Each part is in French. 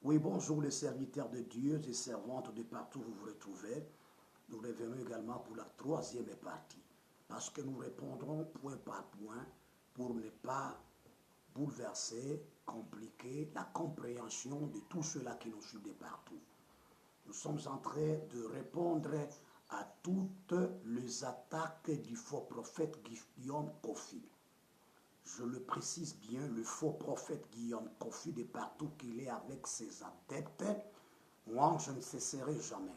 Oui, bonjour les serviteurs de Dieu et servantes de partout où vous vous retrouvez. Nous revenons également pour la troisième partie, parce que nous répondrons point par point pour ne pas bouleverser, compliquer la compréhension de tous ceux-là qui nous suivent de partout. Nous sommes en train de répondre à toutes les attaques du faux prophète Guillaume Kofi. Je le précise bien, le faux prophète Guillaume Kofi, de partout qu'il est avec ses adeptes, moi je ne cesserai jamais.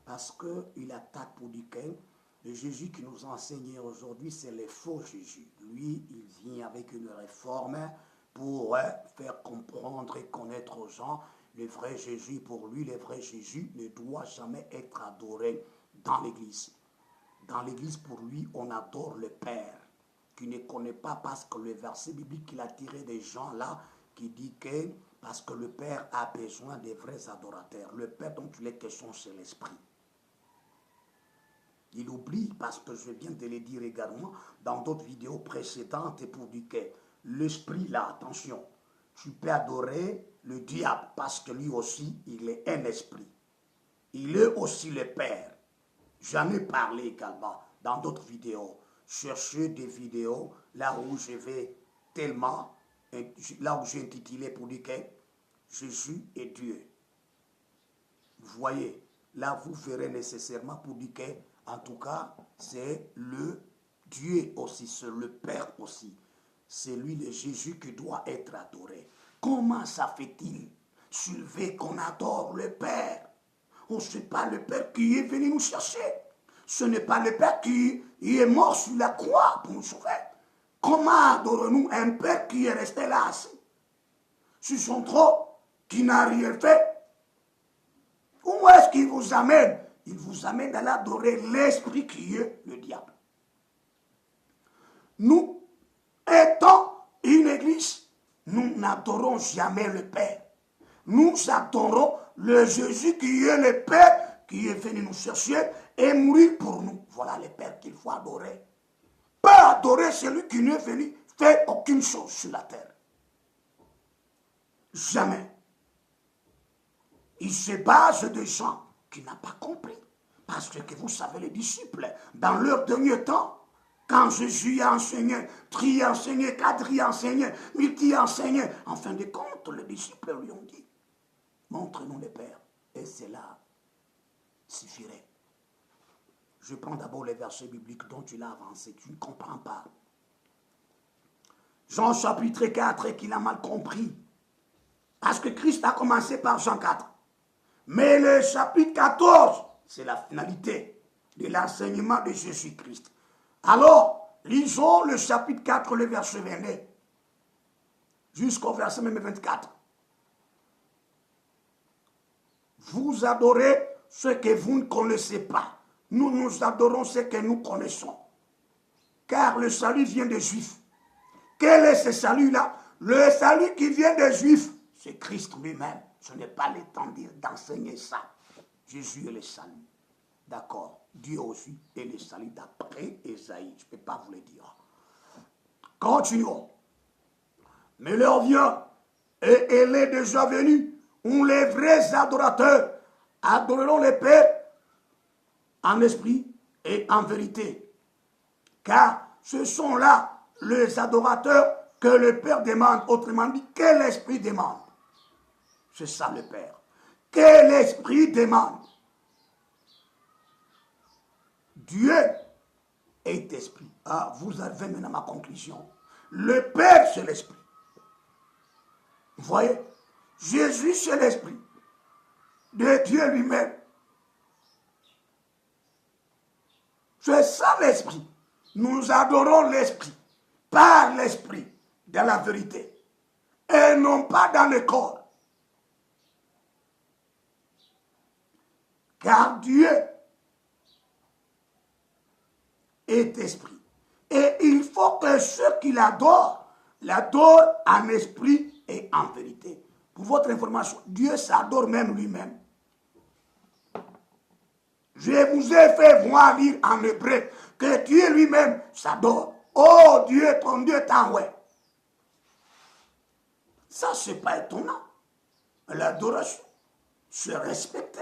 Parce qu'il attaque pour dire que le Jésus qui nous a enseigné aujourd'hui, c'est le faux Jésus. Lui, il vient avec une réforme pour faire comprendre et connaître aux gens le vrai Jésus. Pour lui, le vrai Jésus ne doit jamais être adoré dans l'Église. Dans l'Église, pour lui, on adore le Père, qui ne connaît pas parce que le verset biblique qu'il a tiré des gens là, qui dit que parce que le Père a besoin des vrais adorateurs. Le Père dont il est question, c'est l'Esprit. Il oublie, parce que je viens de le dire également dans d'autres vidéos précédentes, pour dire que l'Esprit là, attention, tu peux adorer le diable parce que lui aussi, il est un esprit. Il est aussi le Père. J'en ai parlé également dans d'autres vidéos. Cherchez des vidéos là où je vais tellement, là où j'ai intitulé pour dire que Jésus est Dieu. Vous voyez, là vous verrez nécessairement pour dire que, en tout cas, c'est le Dieu aussi, c'est le Père aussi. C'est lui le Jésus qui doit être adoré. Comment ça fait-il, Sylvain, qu'on adore le Père? Oh, ce n'est pas le Père qui est venu nous chercher. Ce n'est pas le Père qui est mort sur la croix pour nous sauver. Comment adorons-nous un Père qui est resté là assis sur son trône, qui n'a rien fait? Où est-ce qu'il vous amène? Il vous amène à adorer l'esprit qui est le diable. Nous, étant une église, nous n'adorons jamais le Père. Nous adorons le Jésus qui est le Père, qui est venu nous chercher et mourir pour nous. Voilà le Père qu'il faut adorer. Pas adorer celui qui n'est venu faire aucune chose sur la terre. Jamais. Il se base de gens qui n'ont pas compris. Parce que vous savez, les disciples, dans leur dernier temps, quand Jésus a enseigné, Tri a enseigné, Quadri a enseigné, Multi a enseigné, en fin de compte, les disciples lui ont dit, montre-nous le Père, et cela suffirait. Je prends d'abord les versets bibliques dont tu l'as avancé, tu ne comprends pas. Jean chapitre 4, qu'il a mal compris. Parce que Christ a commencé par Jean 4. Mais le chapitre 14, c'est la finalité de l'enseignement de Jésus-Christ. Alors, lisons le chapitre 4, le verset 22, jusqu'au verset même 24. Vous adorez ce que vous ne connaissez pas. Nous adorons ce que nous connaissons. Car le salut vient des Juifs. Quel est ce salut-là? Le salut qui vient des Juifs, c'est Christ lui-même. Ce n'est pas le temps d'enseigner ça. Jésus est le salut. D'accord. Dieu aussi est le salut d'après Ésaïe. Je ne peux pas vous le dire. Continuons. Mais l'heure vient, et elle est déjà venue, où les vrais adorateurs adoreront le Père en esprit et en vérité. Car ce sont là les adorateurs que le Père demande. Autrement dit, que l'Esprit demande. C'est ça le Père. Que l'Esprit demande. Dieu est esprit. Ah, vous avez maintenant ma conclusion. Le Père, c'est l'Esprit. Vous voyez? Jésus, c'est l'Esprit de Dieu lui-même. C'est ça l'Esprit. Nous adorons l'Esprit, par l'Esprit, dans la vérité, et non pas dans le corps. Car Dieu est esprit. Et il faut que ceux qui l'adorent en esprit et en vérité. Pour votre information, Dieu s'adore même lui-même. Je vous ai fait voir lire en hébreu que Dieu lui-même s'adore. Oh Dieu, ton Dieu t'envoie. Ça, c'est pas étonnant. l'adoration, se respecter,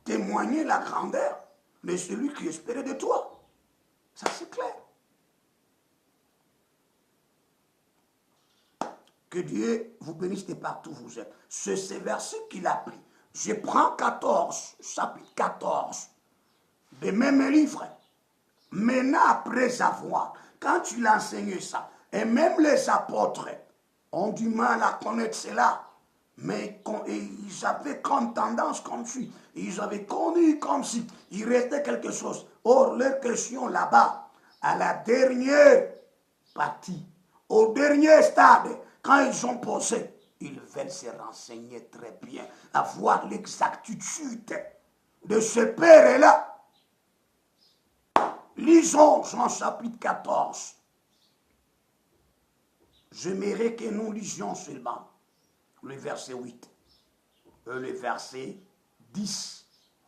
témoigner la grandeur de celui qui espérait de toi. Ça, c'est clair. Que Dieu vous bénisse de partout où vous êtes. C'est ce verset qu'il a pris. Je prends 14, chapitre 14, de même livre. Maintenant, après avoir, quand tu l'as enseigné ça, et même les apôtres ont du mal à connaître cela, mais ils avaient comme tendance comme si, ils avaient connu comme si il restait quelque chose. Or, leur question là-bas, à la dernière partie, au dernier stade, quand ils ont posé, ils veulent se renseigner très bien, avoir l'exactitude de ce père-là. Lisons Jean chapitre 14. J'aimerais que nous lisions seulement le verset 8 et le verset 10.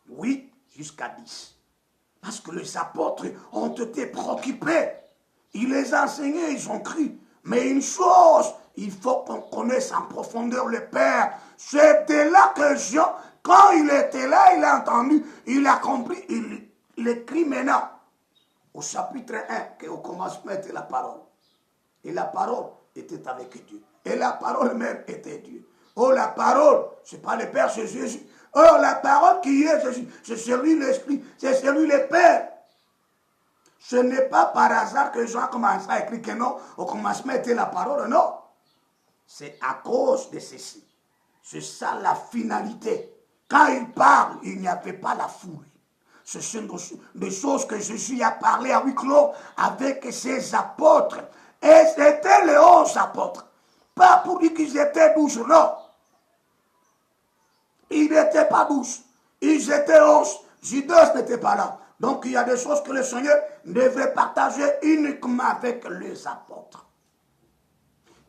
8 jusqu'à 10. Parce que les apôtres ont été préoccupés. Il les a enseignés, ils ont cru. Mais une chose, il faut qu'on connaisse en profondeur le Père. C'était là que Jean, quand il était là, il a entendu, il a compris, il écrit maintenant au chapitre 1, qu'au commencement était la parole. Et la parole était avec Dieu. Et la parole même était Dieu. Oh, la parole, ce n'est pas le Père, c'est Jésus. Oh, la parole qui est Jésus, c'est celui l'Esprit, c'est celui le Père. Ce n'est pas par hasard que Jean commence à écrire que non, au commencement était la parole, non. C'est à cause de ceci. C'est ça la finalité. Quand il parle, il n'y avait pas la foule. Ce sont des choses que Jésus a parlé à huis clos avec ses apôtres. Et c'était les 11 apôtres. Pas pour dire qu'ils étaient 12, non. Ils n'étaient pas 12. Ils étaient 11. Judas n'était pas là. Donc il y a des choses que le Seigneur devait partager uniquement avec les apôtres.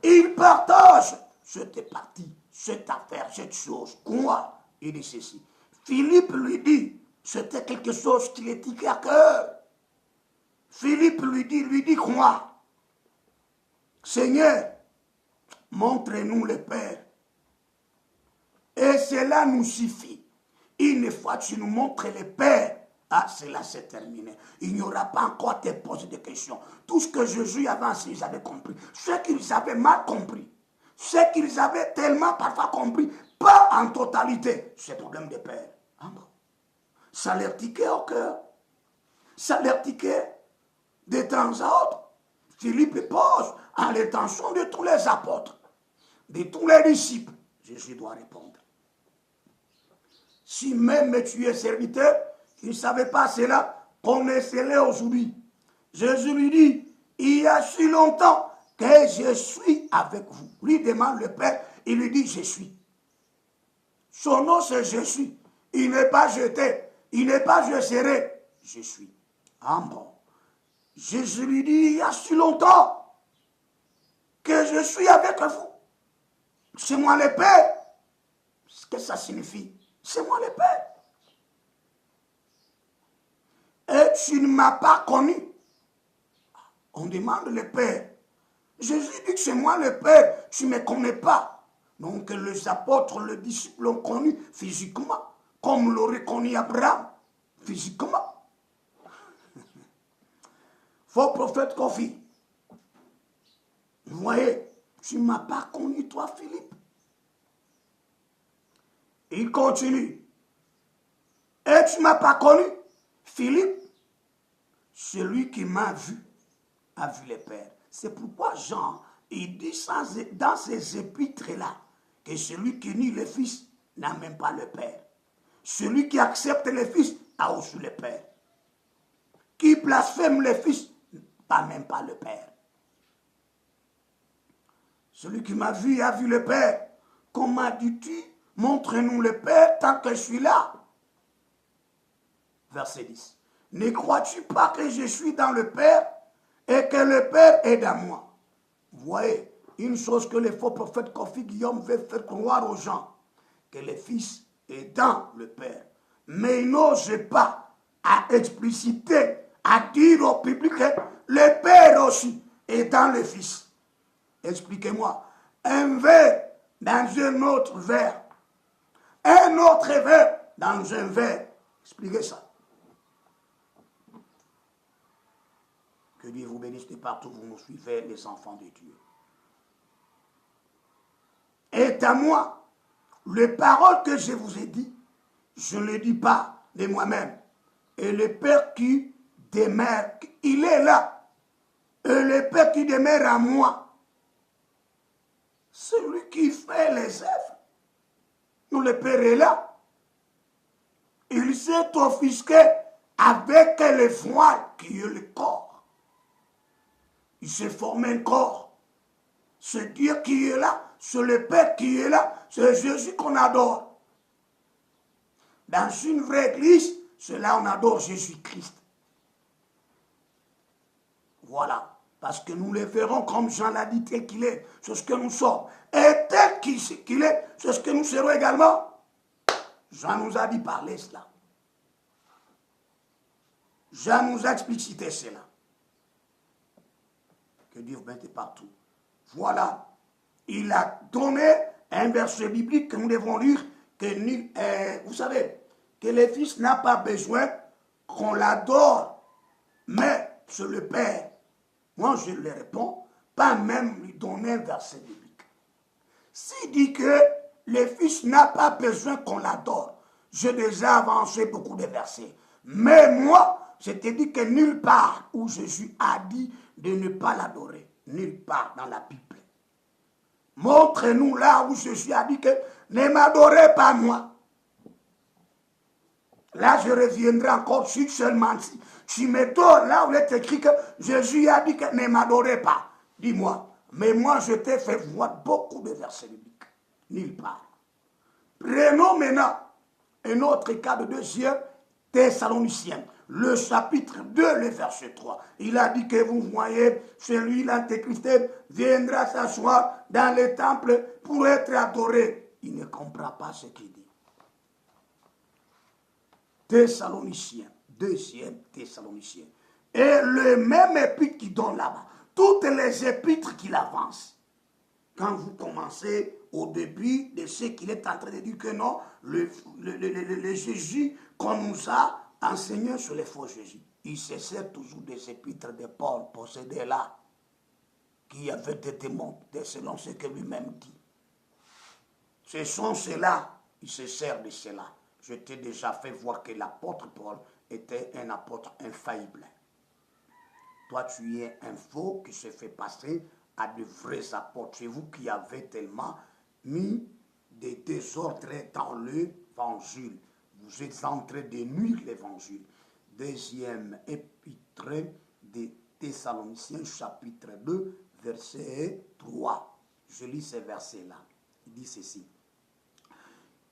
Il partage cette partie, cette affaire, cette chose. Quoi? Il dit ceci. Philippe lui dit, c'était quelque chose qui lui tiquait à cœur. Philippe lui dit quoi? Seigneur, montre-nous le Père. Et cela nous suffit. Une fois que tu nous montres le Père, ah, cela s'est terminé. Il n'y aura pas encore à te poser de questions. Tout ce que Jésus avait enseigné, ils avaient compris. Ce qu'ils avaient mal compris, ce qu'ils avaient tellement parfois compris, pas en totalité, c'est problème de Père. Ah bon. Ça leur tiquait au cœur. Ça leur tiquait de temps à autre. Philippe pose à l'intention de tous les apôtres, de tous les disciples. Jésus doit répondre. Si même tu es serviteur, tu ne savais pas cela, connaissez-le aujourd'hui. Jésus lui dit, il y a si longtemps que je suis avec vous. Lui demande le Père, il lui dit, je suis. Son nom c'est je suis. Il n'est pas jeté, il n'est pas je serai, je suis. Ah bon. Jésus lui dit, il y a si longtemps que je suis avec vous. C'est moi le Père. Ce que ça signifie, c'est moi le Père. Et tu ne m'as pas connu. On demande le Père. Jésus dit que c'est moi le Père, tu ne me connais pas. Donc les apôtres, les disciples l'ont connu physiquement, comme l'aurait connu Abraham, physiquement. Faux prophète Kofi. Vous voyez, tu ne m'as pas connu toi Philippe. Il continue. Et tu ne m'as pas connu Philippe. Celui qui m'a vu a vu le Père. C'est pourquoi Jean, il dit dans ces épîtres-là que celui qui nie le Fils n'a même pas le Père. Celui qui accepte le Fils a aussi le Père. Qui blasphème le Fils n'a même pas le Père. Celui qui m'a vu a vu le Père. Comment dis-tu, montre-nous le Père tant que je suis là? Verset 10. Ne crois-tu pas que je suis dans le Père et que le Père est dans moi? Vous voyez, une chose que les faux prophètes Kofi Guillaume veut faire croire aux gens, que le Fils est dans le Père. Mais il n'ose pas à expliciter, à dire au public que le Père aussi est dans le Fils. Expliquez-moi. Un verre dans un autre verre, un autre verre dans un verre. Expliquez ça. Que Dieu vous bénisse de partout où vous nous suivez, les enfants de Dieu. Et à moi, les paroles que je vous ai dites, je ne les dis pas de moi-même. Et le Père qui demeure, il est là. Et le Père qui demeure à moi, celui qui fait les œuvres. Nous, le Père est là. Il s'est offusqué avec le voile qui est le corps. Il s'est formé un corps. C'est Dieu qui est là, c'est le Père qui est là, c'est Jésus qu'on adore. Dans une vraie église, c'est là on adore Jésus-Christ. Voilà. Parce que nous le verrons comme Jean l'a dit tel qu'il est. C'est ce que nous sommes. Et tel qu'il est, c'est ce que nous serons également. Jean nous a dit parler cela. Jean nous a explicité cela. Que Dieu vous bénisse partout. Voilà. Il a donné un verset biblique que nous devons lire. Que vous savez, que le Fils n'a pas besoin qu'on l'adore. Mais c'est le Père. Moi, je lui réponds, pas même lui donner un verset biblique. S'il dit que le Fils n'a pas besoin qu'on l'adore, j'ai déjà avancé beaucoup de versets. Mais moi, je te dis que nulle part où Jésus a dit de ne pas l'adorer, nulle part dans la Bible. Montre-nous là où Jésus a dit que ne m'adorez pas moi. Là, je reviendrai encore sur seulement si tu me donnes là où il est écrit que Jésus a dit que ne m'adorez pas. Dis-moi. Mais moi, je t'ai fait voir beaucoup de versets bibliques. Nulle part. Prenons maintenant un autre cas de 2e Thessaloniciens. Le chapitre 2, le verset 3. Il a dit que vous voyez, celui l'Antéchrist viendra s'asseoir dans le temple pour être adoré. Il ne comprend pas ce qu'il dit. Thessaloniciens, 2e Thessaloniciens. Et le même épître qui donne là-bas, toutes les épîtres qu'il avance. Quand vous commencez au début de ce qu'il est en train de dire que non, le Jésus qu'on nous a enseigné sur les faux Jésus. Il se sert toujours des épîtres de Paul possédés là, qui avaient des démons, selon ce que lui-même dit. Ce sont ceux-là, il se sert de cela. Je t'ai déjà fait voir que l'apôtre Paul était un apôtre infaillible. Toi, tu es un faux qui se fait passer à de vrais apôtres. C'est vous qui avez tellement mis des désordres dans l'évangile. Vous êtes en train de nuire l'évangile. 2e épître des Thessaloniciens, chapitre 2, verset 3. Je lis ce verset-là. Il dit ceci.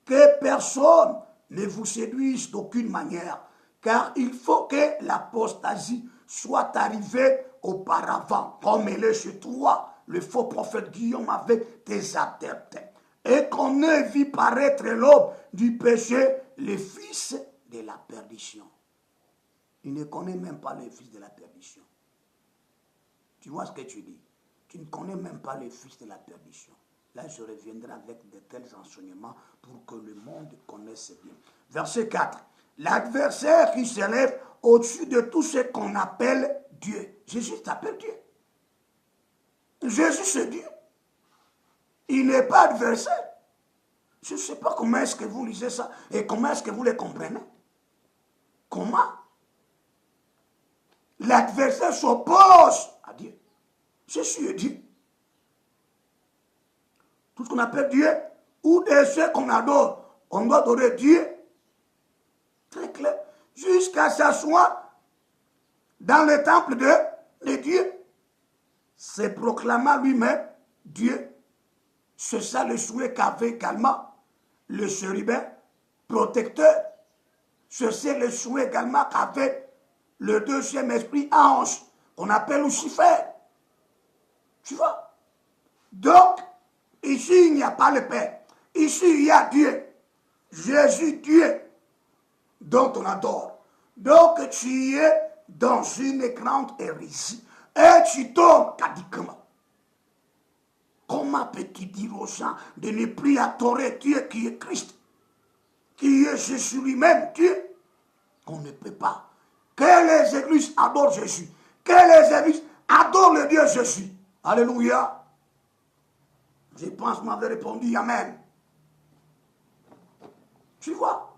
Que personne ne vous séduise d'aucune manière, car il faut que l'apostasie soit arrivée auparavant, comme elle est chez toi, le faux prophète Guillaume avec tes adeptes, et qu'on ait vu paraître l'homme du péché, le fils de la perdition. Il ne connaît même pas le fils de la perdition. Tu vois ce que tu dis? Tu ne connais même pas le fils de la perdition. Là, je reviendrai avec de tels enseignements pour que le monde connaisse bien. Verset 4. L'adversaire qui s'élève au-dessus de tout ce qu'on appelle Dieu. Jésus s'appelle Dieu. Jésus, c'est Dieu. Il n'est pas adversaire. Je ne sais pas comment est-ce que vous lisez ça et comment est-ce que vous le comprenez. Comment? L'adversaire s'oppose à Dieu. Jésus est Dieu. Tout ce qu'on appelle Dieu, ou de ceux qu'on adore, on doit adorer Dieu. Très clair. Jusqu'à s'asseoir dans le temple de Dieu. C'est proclamant lui-même Dieu. C'est ça le souhait qu'avait également le chérubin protecteur. C'est le souhait également qu'avait le 2e esprit ange, qu'on appelle Lucifer. Tu vois? Donc, ici, il n'y a pas le Père. Ici, il y a Dieu. Jésus, Dieu, dont on adore. Donc, tu es dans une grande hérésie. Et tu tombes cadiquement. Comment peux-tu dire aux gens de ne plus adorer Dieu qui est Christ? que Jésus lui-même Dieu, on ne peut pas. Que les églises adorent Jésus. Que les églises adorent le Dieu Jésus. Alléluia. Je pense que vous m'avez répondu Amen. Tu vois,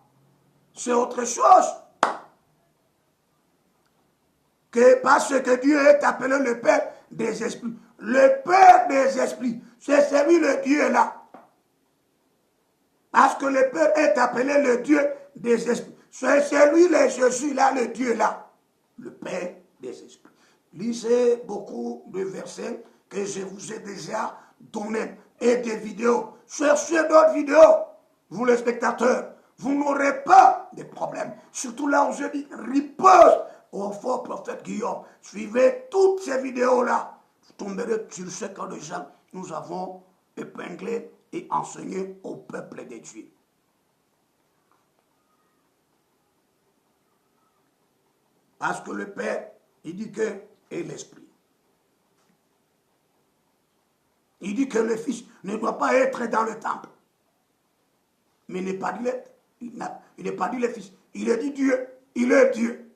c'est autre chose que parce que Dieu est appelé le Père des esprits. Le Père des esprits, c'est celui le Dieu là. Parce que le Père est appelé le Dieu des esprits. C'est celui le Jésus là, le Dieu là. Le Père des esprits. Lisez beaucoup de versets que je vous ai déjà donnés et des vidéos. Cherchez d'autres vidéos, vous les spectateurs. Vous n'aurez pas de problème. Surtout là où je dis riposte au faux prophète Guillaume. Suivez toutes ces vidéos-là. Vous tomberez sur ce que déjà nous avons épinglé et enseigné au peuple de Dieu. Parce que le Père, il dit que est l'Esprit. Il dit que le Fils ne doit pas être dans le temple. Mais il n'est pas dit l'être. Il n'est pas dit le Fils. Il est dit Dieu. Il est Dieu.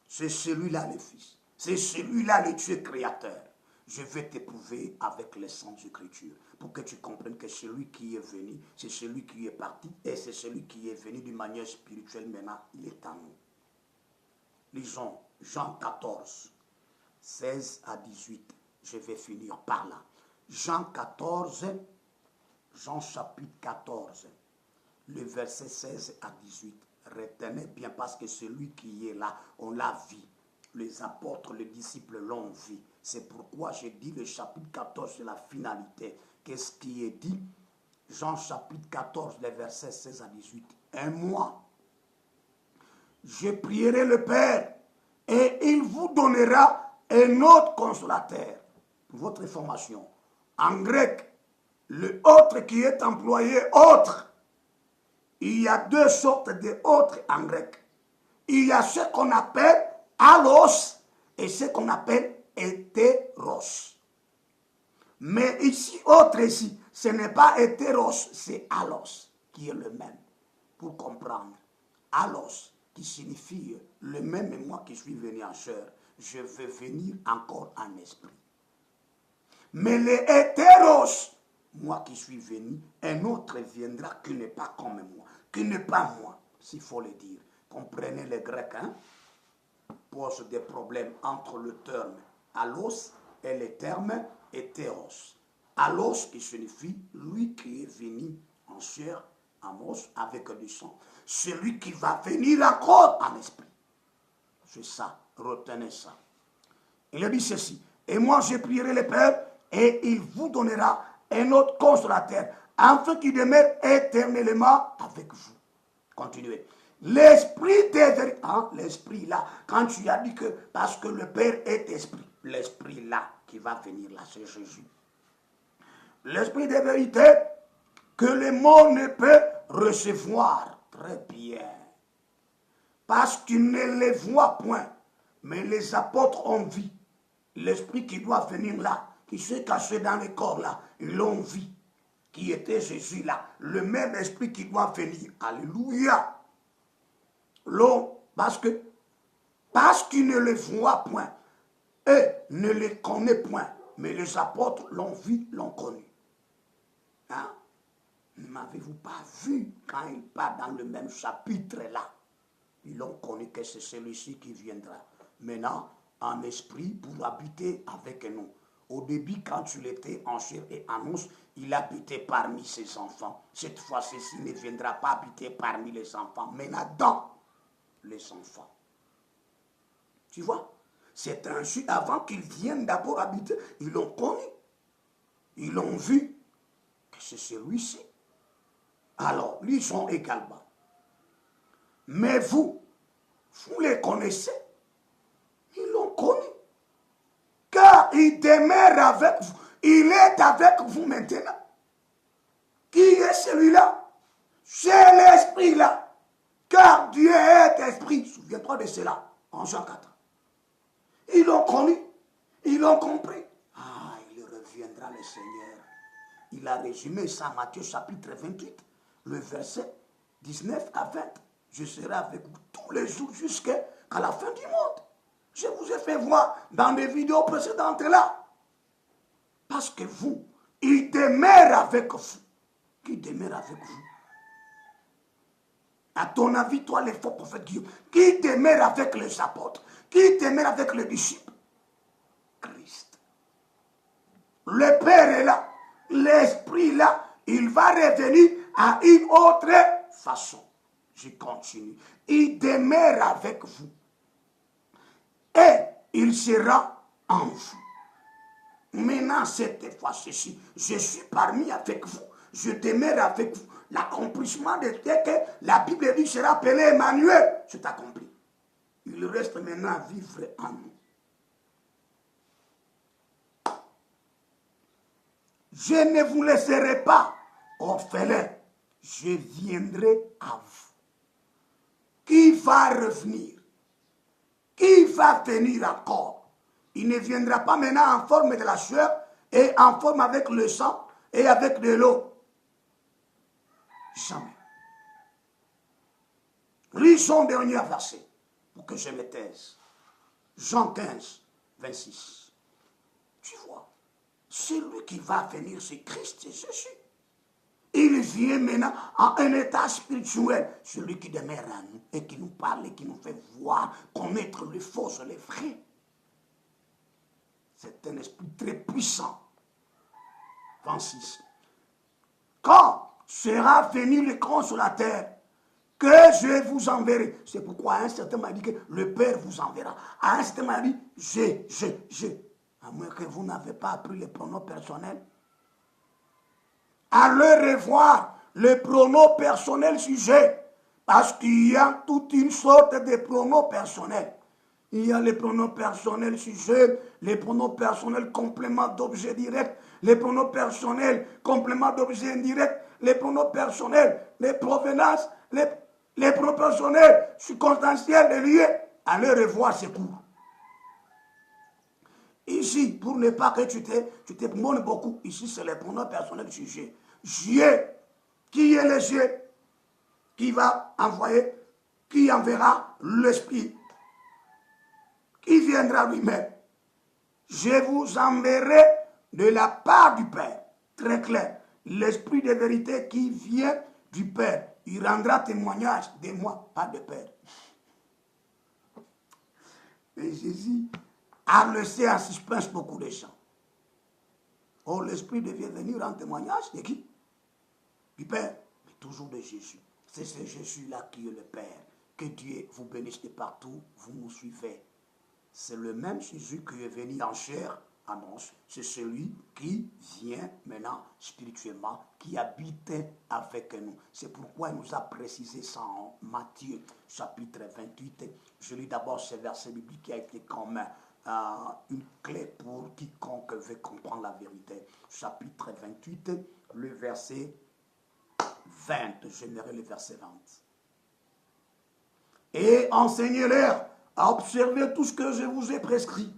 C'est celui-là le Fils. C'est celui-là le Dieu créateur. Je vais t'éprouver avec les saintes Écritures pour que tu comprennes que celui qui est venu, c'est celui qui est parti et c'est celui qui est venu d'une manière spirituelle. Maintenant, il est à nous. Lisons Jean 14, 16 à 18. Je vais finir par là. Jean 14, Jean chapitre 14, le verset 16 à 18. Retenez bien parce que celui qui est là, on l'a vu. Les apôtres, les disciples l'ont vu. C'est pourquoi j'ai dit le chapitre 14, c'est la finalité. Qu'est-ce qui est dit? Jean chapitre 14, les versets 16 à 18. Et moi, je prierai le Père et il vous donnera un autre consolateur. Pour votre information, en grec, le autre qui est employé autre, il y a deux sortes de autres en grec. Il y a ce qu'on appelle allos et ce qu'on appelle hétéros. Mais ici, autre ici, ce n'est pas hétéros, c'est allos qui est le même. Pour comprendre, allos qui signifie le même et moi qui suis venu en chair, je vais venir encore en esprit. Mais les hétéros, moi qui suis venu, un autre viendra qui n'est pas comme moi, qui n'est pas moi, s'il faut le dire. Comprenez les Grecs, hein? Pose des problèmes entre le terme allos et le terme hétéros. Allos qui signifie lui qui est venu en chair, en os, avec du sang. Celui qui va venir encore en esprit. C'est ça, retenez ça. Il a dit ceci, et moi je prierai le Père, et il vous donnera un autre consolateur, afin qu'il demeure éternellement avec vous. Continuez. L'esprit des vérités, hein, l'esprit là, quand tu as dit que, parce que le Père est esprit, l'esprit là, qui va venir là, c'est Jésus. L'esprit des vérités, que le monde ne peut recevoir. Très bien. Parce qu'il ne les voit point, mais les apôtres ont vu. L'esprit qui doit venir là, qui s'est caché dans le corps là, ils l'ont vu, qui était Jésus là, le même esprit qui doit venir. Alléluia. Parce qu'il ne le voit point, et ne le connaît point, mais les apôtres l'ont vu, l'ont connu. Hein? Ne m'avez-vous pas vu quand il part dans le même chapitre là? Ils l'ont connu que c'est celui-ci qui viendra. Maintenant, en esprit, pour habiter avec nous. Au début, quand il était en chair et en os, il habitait parmi ses enfants. Cette fois-ci, il ne viendra pas habiter parmi les enfants, mais dans les enfants. Tu vois? C'est ainsi, avant qu'ils viennent d'abord habiter, ils l'ont connu. Ils l'ont vu. Que c'est celui-ci. Alors, lisons également. Mais vous les connaissez. Ils l'ont connu. Car il demeure avec vous. Il est avec vous maintenant. Qui est celui-là? C'est l'esprit là. Car Dieu est esprit. Souviens-toi de cela en Jean 4. Ils l'ont connu. Ils l'ont compris. Ah, il reviendra le Seigneur. Il a résumé ça en Matthieu chapitre 28. le verset 19 à 20. Je serai avec vous tous les jours jusqu'à la fin du monde. Je vous ai fait voir dans des vidéos précédentes là. Parce que vous, il demeure avec vous. Qui demeure avec vous? À ton avis, toi, les faux prophètes Guillaume, qui demeure avec les apôtres? Qui demeure avec les disciples? Christ. Le Père est là. L'Esprit là. Il va revenir à une autre façon. Je continue. Il demeure avec vous. Et il sera en vous. Maintenant, cette fois-ci, je suis parmi avec vous. Je demeure avec vous. L'accomplissement de ce que la Bible dit sera appelé Emmanuel. C'est accompli. Il reste maintenant à vivre en nous. Je ne vous laisserai pas orphelins. Je viendrai à vous. Qui va revenir? Qui va venir encore? Il ne viendra pas maintenant en forme de la sueur et en forme avec le sang et avec de l'eau. Jamais. Lis son dernier verset pour que je me taise. Jean 15, 26. Tu vois, celui qui va venir, c'est Christ, c'est Jésus. Il vient maintenant en un état spirituel. Celui qui demeure en nous et qui nous parle et qui nous fait voir, connaître les fausses et les vrais. C'est un esprit très puissant. 26. Quand sera venu le grand sur la terre, que je vous enverrai. C'est pourquoi à un certain moment, il dit que le Père vous enverra. À un certain moment, il dit je. À moins que vous n'avez pas appris les pronoms personnels. À le revoir, le pronom personnel sujet. Parce qu'il y a toute une sorte de pronoms personnels. Il y a les pronoms personnels sujet, les pronoms personnels complément d'objet direct, les pronoms personnels complément d'objet indirect, les pronoms personnels, les provenances, les pronoms personnels circonstanciels de lieux. À le revoir, c'est court. Ici, pour ne pas que tu te montres beaucoup, ici c'est les pronoms personnels sujet. Dieu, qui est le Dieu qui va envoyer, qui enverra l'Esprit, qui viendra lui-même. Je vous enverrai de la part du Père, très clair, l'Esprit de vérité qui vient du Père. Il rendra témoignage de moi, pas de Père. Et Jésus a laissé en suspense beaucoup de gens. Oh, l'Esprit devait venir rendre témoignage de qui? Du Père, mais toujours de Jésus. C'est ce Jésus-là qui est le Père. Que Dieu vous bénisse de partout, vous nous suivez. C'est le même Jésus qui est venu en chair, annonce. C'est celui qui vient maintenant spirituellement, qui habite avec nous. C'est pourquoi il nous a précisé ça en Matthieu, chapitre 28. Je lis d'abord ce verset biblique qui a été comme une clé pour quiconque veut comprendre la vérité. Chapitre 28, le verset 20. J'aimerais le verset 20. Et enseignez-leur à observer tout ce que je vous ai prescrit.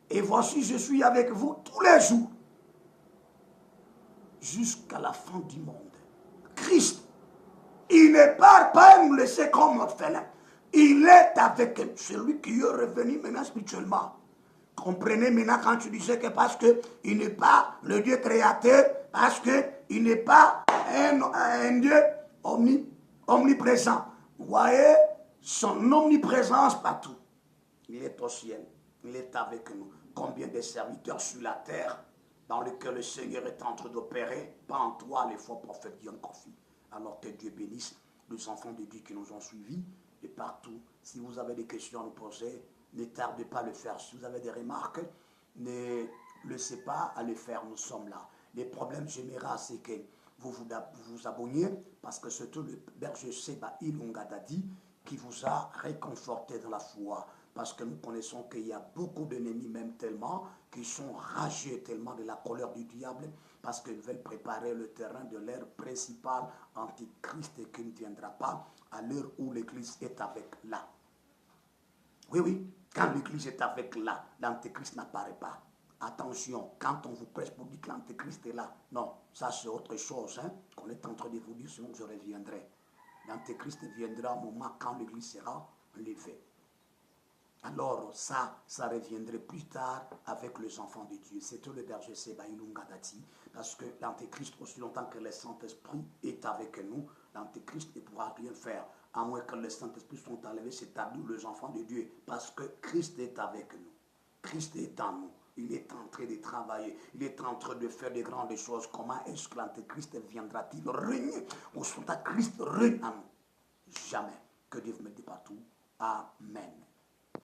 Et voici, je suis avec vous tous les jours, jusqu'à la fin du monde. Christ, il ne part pas nous laisser comme orphelins. Il est avec nous, celui qui est revenu maintenant spirituellement. Comprenez maintenant quand tu disais que parce qu'il n'est pas le Dieu créateur, parce qu'il n'est pas un Dieu omniprésent. Vous voyez son omniprésence partout. Il est au ciel, il est avec nous. Combien de serviteurs sur la terre dans lesquels le Seigneur est en train d'opérer, pas en toi, les faux prophètes Guillaume Kofi. Alors que Dieu bénisse les enfants de Dieu qui nous ont suivis de partout. Si vous avez des questions à nous poser, ne tardez pas à le faire. Si vous avez des remarques, ne laissez pas à le faire. Nous sommes là. Le problème général, c'est que vous vous abonniez parce que c'est tout le berger Seba Ilungadadi qui vous a réconforté dans la foi. Parce que nous connaissons qu'il y a beaucoup d'ennemis, même tellement, qui sont ragés tellement de la colère du diable, parce qu'ils veulent préparer le terrain de l'ère principale antichrist et qui ne viendra pas à l'heure où l'Église est avec là. Oui, quand l'Église est avec là, l'antichrist n'apparaît pas. attention, quand on vous presse pour dire que l'antéchrist est là, non, ça c'est autre chose, hein, qu'on est en train de vous dire, sinon je reviendrai. L'antéchrist viendra au moment quand l'église sera levée. Alors ça reviendrait plus tard avec les enfants de Dieu. C'était le berger Sebaïlungadati, parce que l'antéchrist, aussi longtemps que le Saint-Esprit est avec nous, l'antéchrist ne pourra rien faire, à moins que le Saint-Esprit soit enlevé, c'est-à-dire les enfants de Dieu, parce que Christ est avec nous. Christ est en nous. Il est en train de travailler. Il est en train de faire de grandes choses. Comment est-ce que l'antéchrist viendra-t-il régner? Au Christ règne en nous. Jamais. Que Dieu vous mette partout. Amen.